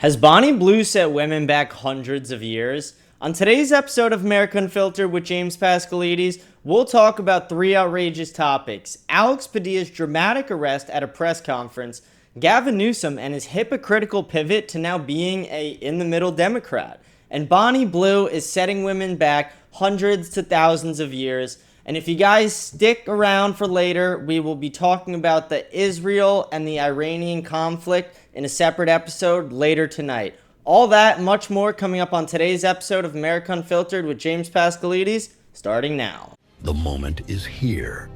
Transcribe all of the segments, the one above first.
Has Bonnie Blue set women back hundreds of years? On today's episode of America Unfiltered with James Pascalides, we'll talk about three outrageous topics: Alex Padilla's dramatic arrest at a press conference, Gavin Newsom and his hypocritical pivot to now being a in-the-middle Democrat, and Bonnie Blue is setting women back hundreds to thousands of years. And if you guys stick around for later, we will be talking about the Israel and the Iranian conflict in a separate episode later tonight. All that and much more coming up on today's episode of America Unfiltered with James Pascalides, starting now. The moment is here.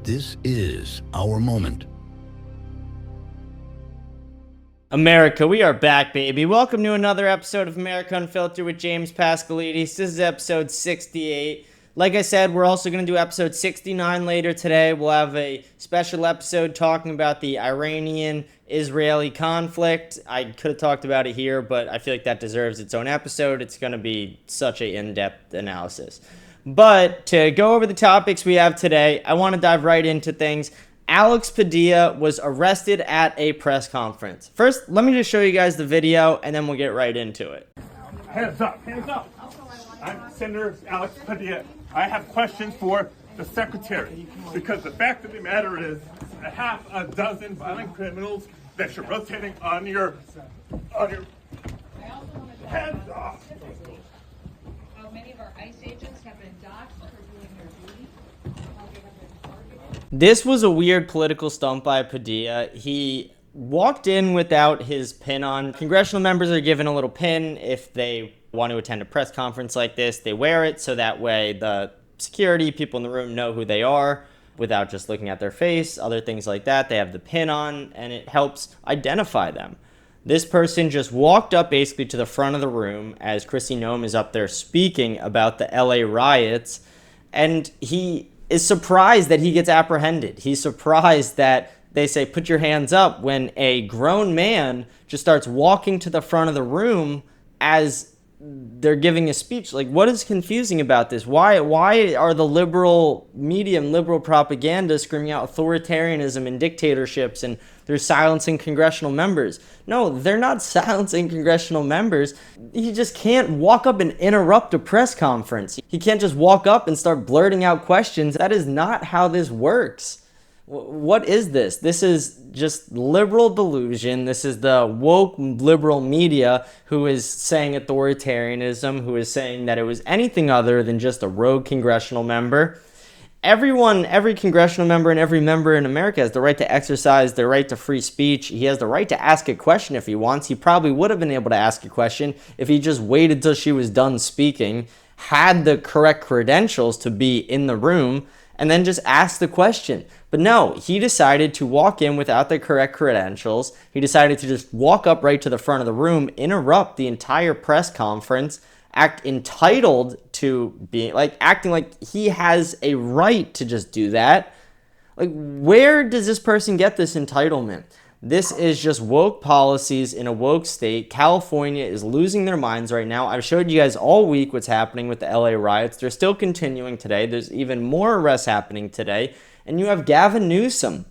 This is our moment. America, we are back, baby. Welcome to another episode of America Unfiltered with James Pascalides. This is episode 68. Like I said, we're also going to do episode 69 later today. We'll have a special episode talking about the Iranian-Israeli conflict. I could have talked about it here, but I feel like that deserves its own episode. It's going to be such an in-depth analysis. But to go over the topics we have today, I want to dive right into things. Alex Padilla was arrested at a press conference. First, let me just show you guys the video, and then we'll get right into it. Hands up, hands up. I'm Senator Alex Padilla. I have questions for the secretary, because the fact of the matter is a half a dozen violent criminals that you're rotating on your hands off. Many of our ICE agents have been docked for doing their duty. They have been targeted. This was a weird political stunt by Padilla. He walked in without his pin on. Congressional members are given a little pin if they want to attend a press conference like this. They wear it so that way the security people in the room know who they are without just looking at their face, other things like that. They have the pin on and it helps identify them. This person just walked up basically to the front of the room as Kristi Noem is up there speaking about the LA riots, and he is surprised that he gets apprehended. He's surprised that they say, put your hands up, when a grown man just starts walking to the front of the room as they're giving a speech. Like, what is confusing about this? Why are the liberal media and liberal propaganda screaming out authoritarianism and dictatorships and they're silencing congressional members? No, they're not silencing congressional members. He just can't walk up and interrupt a press conference. He can't just walk up and start blurting out questions. That is not how this works. What is this? This is just liberal delusion. This is the woke liberal media who is saying authoritarianism, who is saying that it was anything other than just a rogue congressional member. Every congressional member and every member in America has the right to exercise their right to free speech. He has the right to ask a question if he wants. He probably would have been able to ask a question if he just waited till she was done speaking, had the correct credentials to be in the room, and then just ask the question. But no, he decided to walk in without the correct credentials. He decided to just walk up right to the front of the room, interrupt the entire press conference, act entitled to being, acting like he has a right to just do that. Like, where does this person get this entitlement? This is just woke policies in a woke state. California is losing their minds right now. I've showed you guys all week what's happening with the LA riots. They're still continuing today. There's even more arrests happening today. And you have Gavin Newsom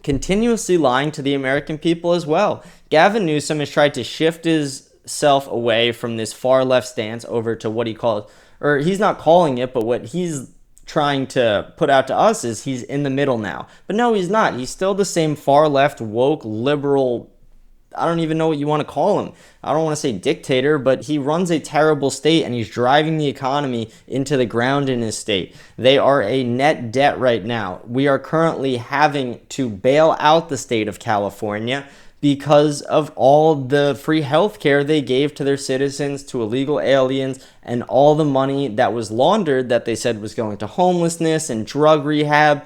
continuously lying to the American people as well. Gavin Newsom has tried to shift himself away from this far left stance over to what he calls, or he's not calling it, but what he's trying to put out to us is he's in the middle now. But no, he's not. He's still the same far left, woke, liberal, I don't even know what you want to call him. I don't want to say dictator, but he runs a terrible state and he's driving the economy into the ground in his state. They are a net debt right now. We are currently having to bail out the state of California because of all the free health care they gave to their citizens, to illegal aliens, and all the money that was laundered that they said was going to homelessness and drug rehab.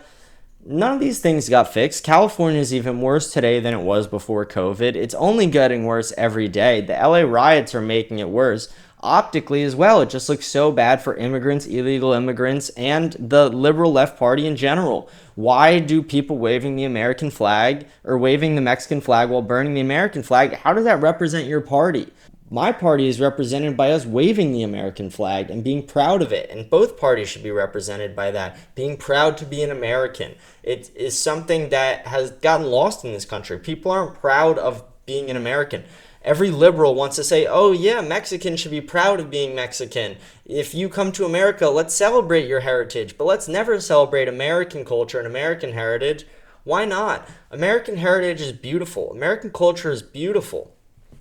None of these things got fixed. California is even worse today than it was before COVID. It's only getting worse every day. The LA riots are making it worse. Optically as well, it just looks so bad for immigrants, illegal immigrants, and the liberal left party in general. Why do people waving the American flag or waving the Mexican flag while burning the American flag? How does that represent your party? My party is represented by us waving the American flag and being proud of it. And both parties should be represented by that, being proud to be an American. It is something that has gotten lost in this country. People aren't proud of being an American. Every liberal wants to say, oh yeah, Mexicans should be proud of being Mexican. If you come to America, let's celebrate your heritage, but let's never celebrate American culture and American heritage. Why not? American heritage is beautiful. American culture is beautiful.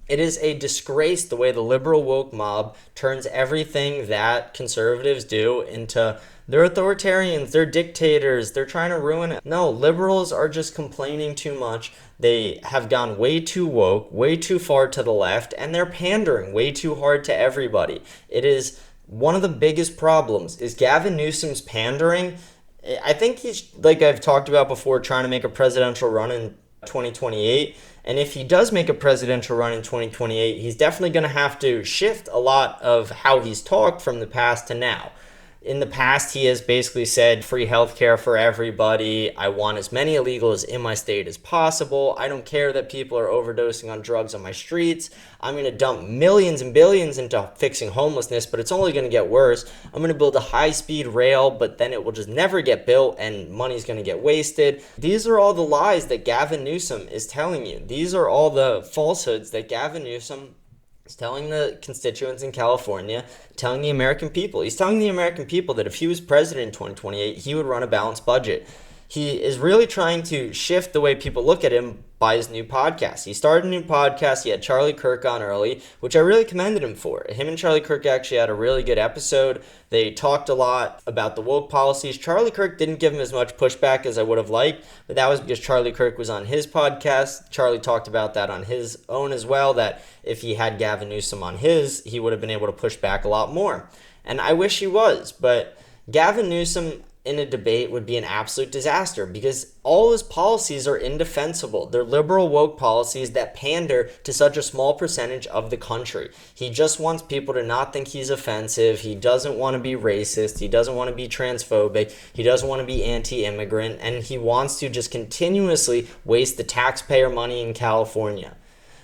It is a disgrace the way the liberal woke mob turns everything that conservatives do into they're authoritarians, they're dictators, they're trying to ruin it. No, liberals are just complaining too much. They have gone way too woke, way too far to the left, and they're pandering way too hard to everybody. It is one of the biggest problems is Gavin Newsom's pandering. I think he's, like I've talked about before, trying to make a presidential run in 2028. And if he does make a presidential run in 2028, he's definitely going to have to shift a lot of how he's talked from the past to now. In the past, he has basically said free healthcare for everybody. I want as many illegals in my state as possible. I don't care that people are overdosing on drugs on my streets. I'm going to dump millions and billions into fixing homelessness, but it's only going to get worse. I'm going to build a high-speed rail, but then it will just never get built and money's going to get wasted. These are all the lies that Gavin Newsom is telling you. These are all the falsehoods that Gavin Newsom is telling the constituents in California, telling the American people. He's telling the American people that if he was president in 2028, he would run a balanced budget. He is really trying to shift the way people look at him by his new podcast. He started a new podcast. He had Charlie Kirk on early, which I really commended him for. Him and Charlie Kirk actually had a really good episode. They talked a lot about the woke policies. Charlie Kirk didn't give him as much pushback as I would have liked, but that was because Charlie Kirk was on his podcast. Charlie talked about that on his own as well, that if he had Gavin Newsom on his, he would have been able to push back a lot more. And I wish he was, but Gavin Newsom in a debate would be an absolute disaster because all his policies are indefensible. They're liberal woke policies that pander to such a small percentage of the country. He just wants people to not think he's offensive. He doesn't want to be racist. He doesn't want to be transphobic. He doesn't want to be anti-immigrant. And he wants to just continuously waste the taxpayer money in California.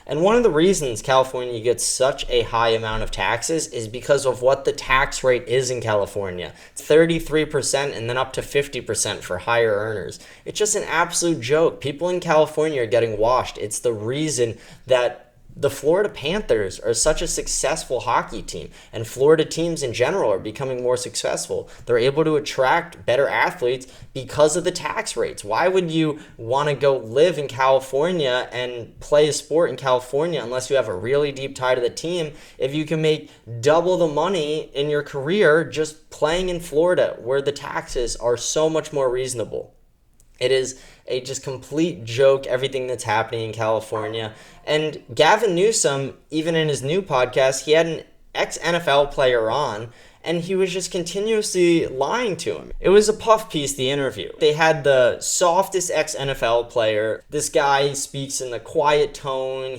And one of the reasons California gets such a high amount of taxes is because of what the tax rate is in California. It's 33% and then up to 50% for higher earners. It's just an absolute joke. People in California are getting washed. It's the reason that the Florida Panthers are such a successful hockey team, and Florida teams in general are becoming more successful. They're able to attract better athletes because of the tax rates. Why would you want to go live in California and play a sport in California unless you have a really deep tie to the team if you can make double the money in your career just playing in Florida where the taxes are so much more reasonable? It is a just complete joke, everything that's happening in California. And Gavin Newsom, even in his new podcast, he had an ex-NFL player on, and he was just continuously lying to him. It was a puff piece, the interview. They had the softest ex-NFL player. This guy speaks in a quiet tone.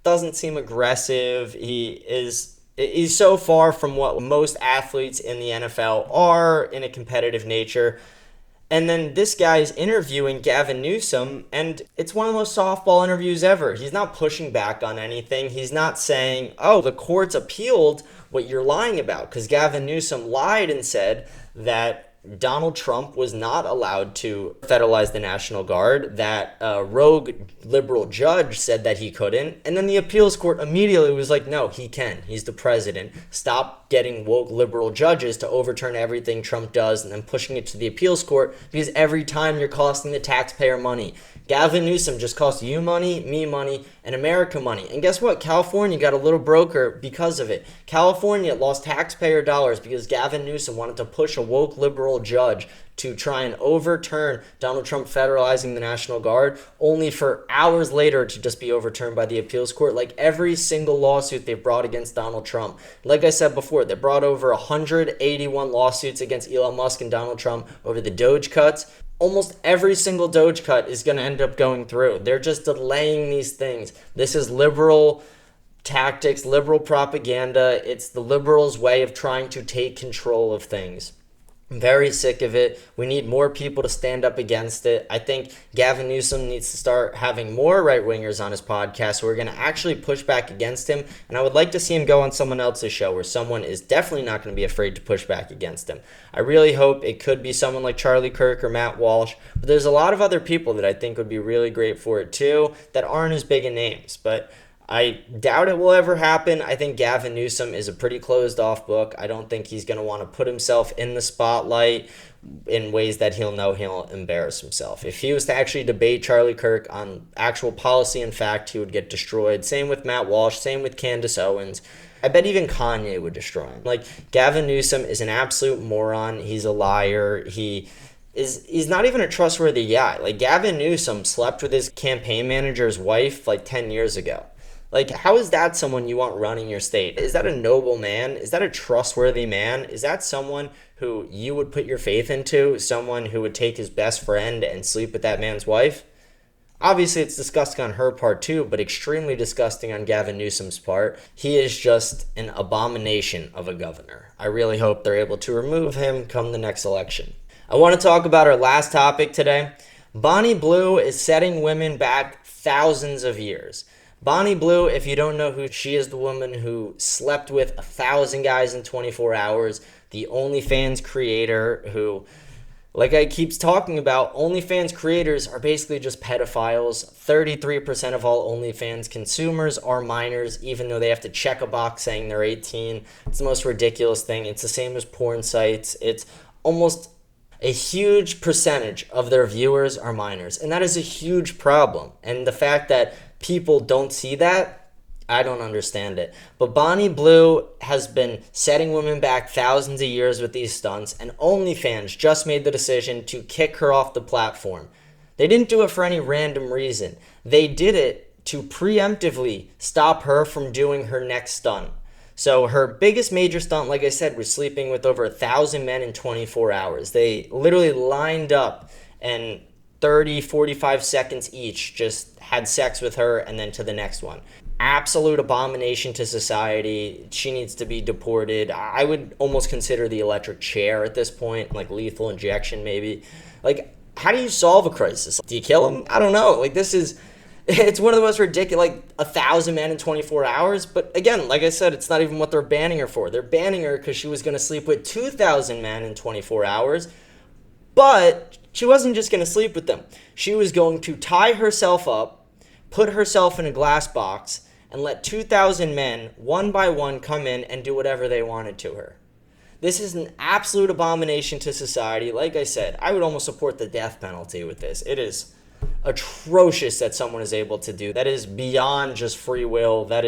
Doesn't seem aggressive. He's so far from what most athletes in the NFL are in a competitive nature. And then this guy's interviewing Gavin Newsom, and it's one of the most softball interviews ever. He's not pushing back on anything. He's not saying, oh, the courts appealed what you're lying about, because Gavin Newsom lied and said that Donald Trump was not allowed to federalize the National Guard, that a rogue liberal judge said that he couldn't, and then the appeals court immediately was like, no, he can. He's the president. Stop getting woke liberal judges to overturn everything Trump does and then pushing it to the appeals court, because every time you're costing the taxpayer money. Gavin Newsom just cost you money, me money, and America money. And guess what? California got a little broker because of it. California lost taxpayer dollars because Gavin Newsom wanted to push a woke liberal judge to try and overturn Donald Trump federalizing the National Guard, only for hours later to just be overturned by the appeals court, like every single lawsuit they've brought against Donald Trump. Like I said before, they brought over 181 lawsuits against Elon Musk and Donald Trump over the Doge cuts. Almost every single Doge cut is going to end up going through. They're just delaying these things. This is liberal tactics, liberal propaganda. It's the liberals' way of trying to take control of things. I'm very sick of it. We need more people to stand up against it. I think Gavin Newsom needs to start having more right-wingers on his podcast who are going to actually push back against him. And I would like to see him go on someone else's show where someone is definitely not going to be afraid to push back against him. I really hope it could be someone like Charlie Kirk or Matt Walsh. But there's a lot of other people that I think would be really great for it too that aren't as big in names. But I doubt it will ever happen. I think Gavin Newsom is a pretty closed off book. I don't think he's going to want to put himself in the spotlight in ways that he'll know he'll embarrass himself. If he was to actually debate Charlie Kirk on actual policy and fact, he would get destroyed. Same with Matt Walsh, same with Candace Owens. I bet even Kanye would destroy him. Like, Gavin Newsom is an absolute moron. He's a liar. He's not even a trustworthy guy. Like, Gavin Newsom slept with his campaign manager's wife like 10 years ago. Like, how is that someone you want running your state? Is that a noble man? Is that a trustworthy man? Is that someone who you would put your faith into? Someone who would take his best friend and sleep with that man's wife? Obviously, it's disgusting on her part too, but extremely disgusting on Gavin Newsom's part. He is just an abomination of a governor. I really hope they're able to remove him come the next election. I want to talk about our last topic today. Bonnie Blue is setting women back thousands of years. Bonnie Blue, if you don't know who she is, the woman who slept with 1,000 guys in 24 hours, the OnlyFans creator who, like I keep talking about, OnlyFans creators are basically just pedophiles. 33% of all OnlyFans consumers are minors, even though they have to check a box saying they're 18. It's the most ridiculous thing. It's the same as porn sites. It's almost a huge percentage of their viewers are minors, and that is a huge problem. And the fact that people don't see that, I don't understand it. But Bonnie Blue has been setting women back thousands of years with these stunts, and OnlyFans just made the decision to kick her off the platform. They didn't do it for any random reason. They did it to preemptively stop her from doing her next stunt. So her biggest major stunt, like I said, was sleeping with over 1,000 men in 24 hours. They literally lined up and 30, 45 seconds each just had sex with her and then to the next one. Absolute abomination to society. She needs to be deported. I would almost consider the electric chair at this point, like lethal injection maybe. Like, how do you solve a crisis? Do you kill him? I don't know. Like, it's one of the most ridiculous, like 1,000 men in 24 hours. But again, like I said, it's not even what they're banning her for. They're banning her because she was going to sleep with 2,000 men in 24 hours. But she wasn't just going to sleep with them. She was going to tie herself up, put herself in a glass box, and let 2,000 men, one by one, come in and do whatever they wanted to her. This is an absolute abomination to society. Like I said, I would almost support the death penalty with this. It is atrocious that someone is able to do. That is beyond just free will. It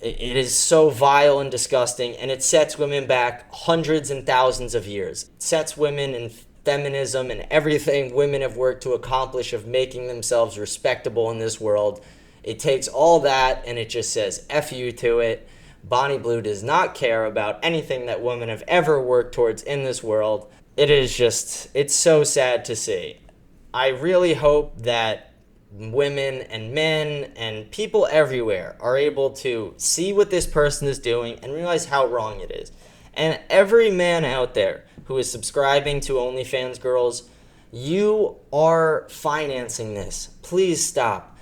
is so vile and disgusting, and it sets women back hundreds and thousands of years. It sets women in feminism and everything women have worked to accomplish of making themselves respectable in this world. It takes all that and it just says F you to it. Bonnie Blue does not care about anything that women have ever worked towards in this world. It's so sad to see. I really hope that women and men and people everywhere are able to see what this person is doing and realize how wrong it is. And every man out there who is subscribing to OnlyFans girls, you are financing this. Please stop.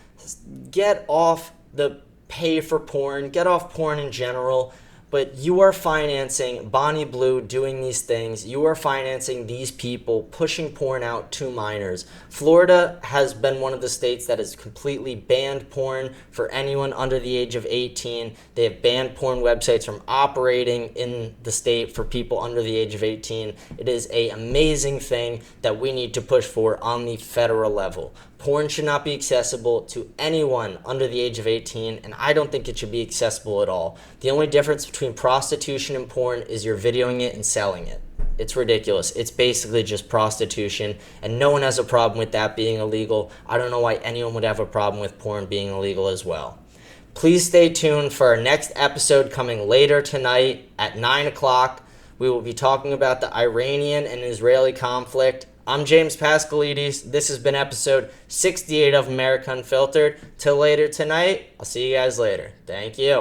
Get off the pay for porn. Get off porn in general. But you are financing Bonnie Blue doing these things. You are financing these people pushing porn out to minors. Florida has been one of the states that has completely banned porn for anyone under the age of 18. They have banned porn websites from operating in the state for people under the age of 18. It is an amazing thing that we need to push for on the federal level. Porn should not be accessible to anyone under the age of 18, and I don't think it should be accessible at all. The only difference between prostitution and porn is you're videoing it and selling it. It's ridiculous. It's basically just prostitution, and no one has a problem with that being illegal. I don't know why anyone would have a problem with porn being illegal as well. Please stay tuned for our next episode coming later tonight at 9 o'clock. We will be talking about the Iranian and Israeli conflict. I'm James Pascalides. This has been episode 68 of America Unfiltered. Till later tonight, I'll see you guys later. Thank you.